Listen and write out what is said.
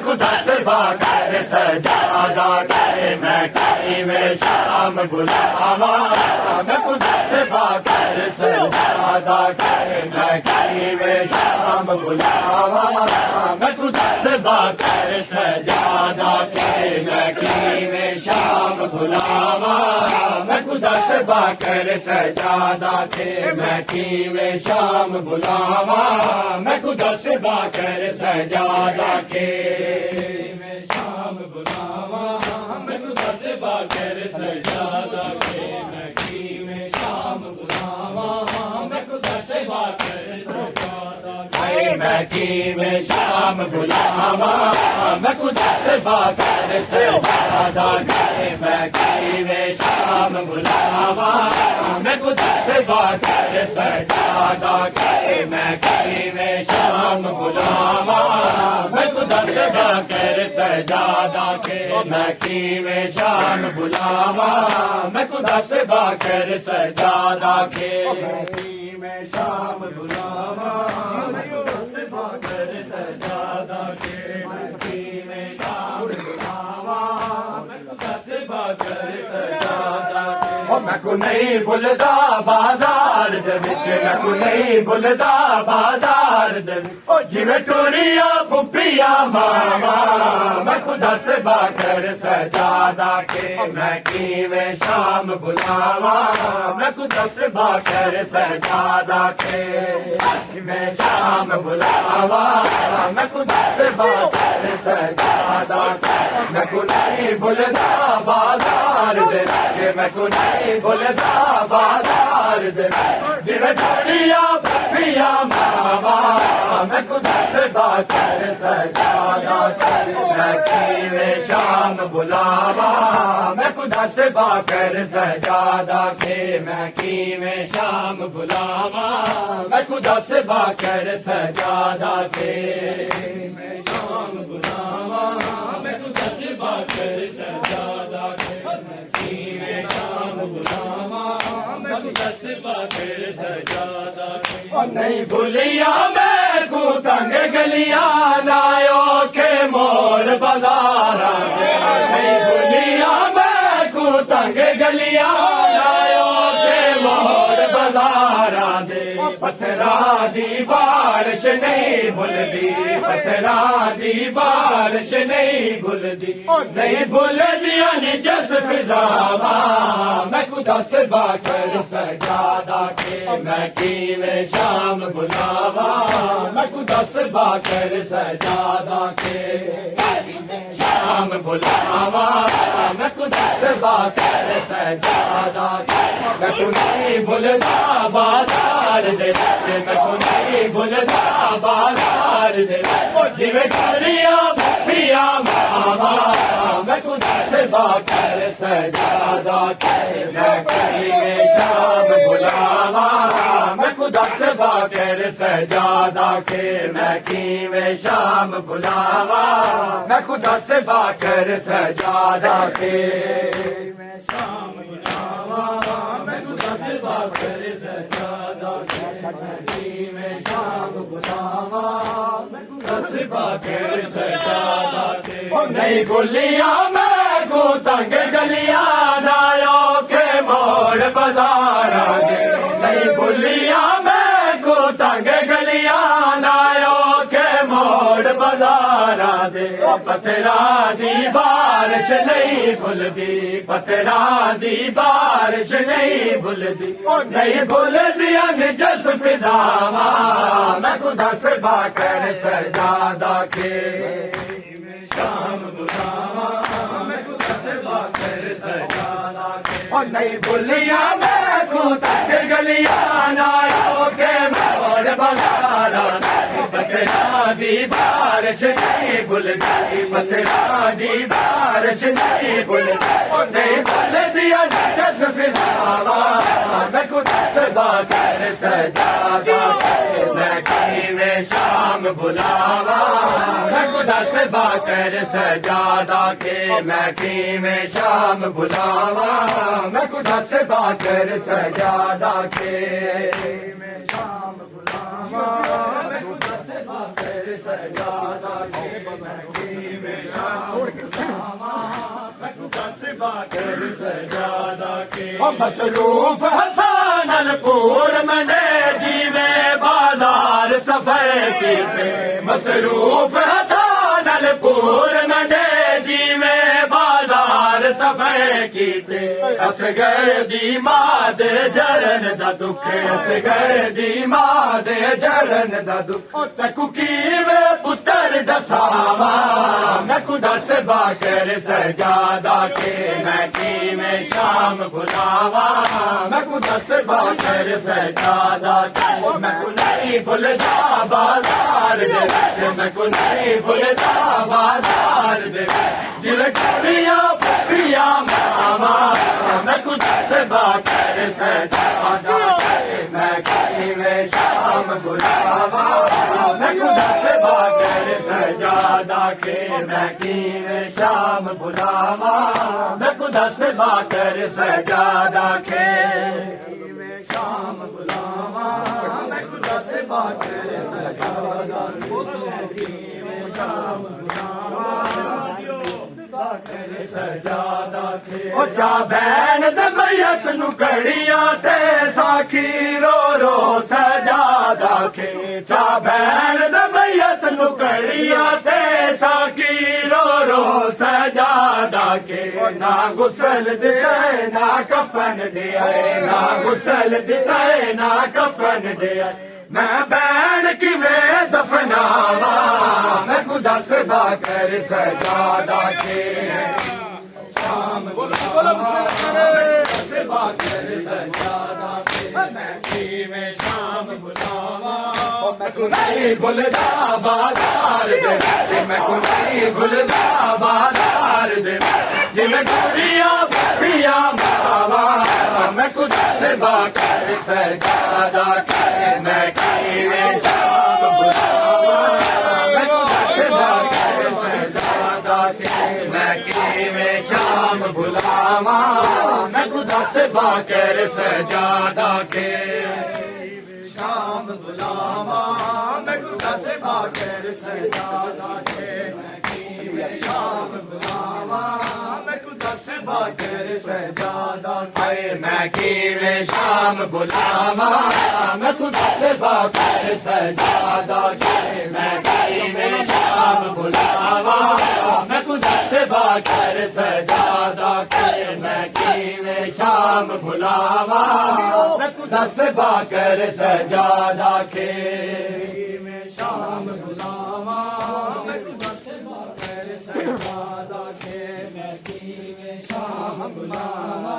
मैं खुदा से बाकर सजादा के मैं कहीं में शाम बुलावा मैं खुदा से बाकर सजादा के मैं कहीं में शाम बुलावा मैं खुदा से बाकर सजादा के मैं कहीं में शाम बुलावा मैं खुदा से बाकर सजादा के मैं कहीं में शाम बुलावा मैं खुदा से बाकर सजादा के मैं शाम बुलावा मैं खुदा से बाकर सजादा के मैं कहीं में शाम बुलावा मैं खुदा से बाकर सजादा के मैं कहीं में शाम बुलावा मैं खुदा से बाकर सजादा के मैं कहीं में शाम बुलावा मैं खुदा से बाकर सजादा के मैं कहीं में शाम बुलावा मैं खुदा से बाकर सजादा के मैं कहीं में शाम बुलावा मैं खुदा से बाकर सजादा के मैं कहीं में शाम बुलावा मैं खुदा से बाकर सजादा के मैं कहीं में शाम बुलावा मैं खुदा से बाकर सजादा के मैं को नहीं भुलदा बाजार दे विच मैं को नहीं भुलदा बाजार दे ओ जिवें टोरिया फुफिया मावा मैं खुदा से बाकर सजादा के मैं किवें शाम बुलावा मैं खुदा से बाकर सजादा के मैं शाम बुलावा मैं खुदा से बाकर सजादा के मैं को नहीं भुलदा बाजार दे मैं को नहीं भुलदा बाजार दे जिवें टोरिया फुफिया मावा मैं खुदा से बाकर सजादा के मैं किवें शाम बुलावा मैं खुदा से बाकर सजादा के मैं किवें शाम बुलावा मैं खुदा से बाकर सजादा के मैं शाम बुलावा मैं खुदा से बाकर सजादा के मैं किवें शाम बुलावा मैं खुदा से बाकर सजादा के नहीं भूलिया मैं को तंग गलिया नायो के मोर बाजारा नहीं भूलिया मैं को तंग गलिया नायो के मोर बाजारा दे पत्थरा दी बारिश नहीं भुलदी पत्थरा दी बारिश नहीं भुलदी नहीं भुलदी जस फिजावा मैं खुदा से बाकर सजादा के मैं किवें शाम बुलावा मैं खुदा से बाकर सजादा के शाम बुलावा मैं खुदा से बाकर सजादा के मैं को नहीं भुलदा बाजार दे मैं को नहीं भुलदा बाजार दे जिवें टोरिया फुफिया मावा मैं खुदा से बाकर सजादा के मैं किवें शाम बुलावा मैं खुदा से बाकर सजादा के मैं किवें शाम बुलावा मैं खुदा से बाकर सजादा के मैं शाम बुलावा मैं खुदा से बाकर सजादा के मैं किवें शाम बुलावा मैं खुदा से बाकर सजादा के नहीं भूलिया मैं को तंग गलिया नायो के मोड़ बाजारा दे नहीं भूलिया मैं को तंग गलिया नायो के मोड़ बाजारा दे पत्थरा दी बारिश नहीं भुलदी पत्थरा दी बारिश नहीं भुलदी नहीं भुलदी जस फिजावा मैं खुदा से बाकर सजादा के शाम बुलावा मैं खुदा से बाकर सजादा के नहीं भूलिया मैं को तंग गलिया नायो के मोड़ बाजारा पत्थरा दी बारिश नहीं भुलदी पत्थरा दी बारिश नहीं भुलदी नहीं भुलदी जस फिजावा मैं खुदा से बाकर सजादा के मैं किवें शाम बुलावा मैं खुदा से बाकर सजादा के मैं किवें शाम बुलावा मैं खुदा से बाकर सजादा के मैं शाम बुलावा मैं खुदा से बाकर सजादा के मैं किवें शाम बुलावां मैनू दस बाकर सजादा के मसरूफ हथां नाल पूर मने जीवें बाजार सफर कीते मसरूफ हथां नाल पूर मने जीवें बाजार सफर कीते असगर दी मां दे जरन दा दुख असगर दी मां दे जरन दा दुख तकु कीवें पुत्र दसावा मैं दस बाकर सजादा के मैं किवें शाम भुलावा मैं दस बाकर सजादा के मैं नहीं भुलदा बाजार दे मैं नहीं भुलदा बाजार दे जिले कुड़िया पिया मावा मैं दस बाकर सजादा के मैं किवें शाम भुलावा मैं दस बाकर सजादा के मैं किवें शाम भुलावा मैं दस बाकर सजादा के शाम भुलावा मैं दस बाकर सजादा के शाम सजादा थे ओ चा बैन दे मैयत नु कड़िया ते साखी रो रो सजादा के चा बैन दे मैयत नु कड़िया ते साखी रो रो सजादा के ना गुसल दे ना कफन दे ना गुसल दे ना कफन दे मैं बैन किवें दफनावा मैं दस बाकर सजादा के शाम दस बाकर सजादा के मैं किवें शाम भुलावा मैं नहीं भुलदा बाजार दे मैं नहीं भुलदा बाजार दे जिवें कुड़िया पिया मावा मैं दस बाकर सजादा के मैं किवें शाम भुलावा मैं दस बाकर सजादा के मैं किवें शाम भुलावा मैं दस बाकर सजादा के शाम भुलावा मैं दस बाकर सजादा के मैं किवें शाम भुलावा मैं दस बाकर सजादा के मैं किवें शाम भुलावा मैं दस बाकर सजादा के मैं किवें शाम भुलावा मैं दस बाकर सजादा के मैं किवें शाम भुलावा मैं दस बाकर सजादा के शाम भुलावा मैं दस बाकर सजादा के मैं किवें शाम भुलावा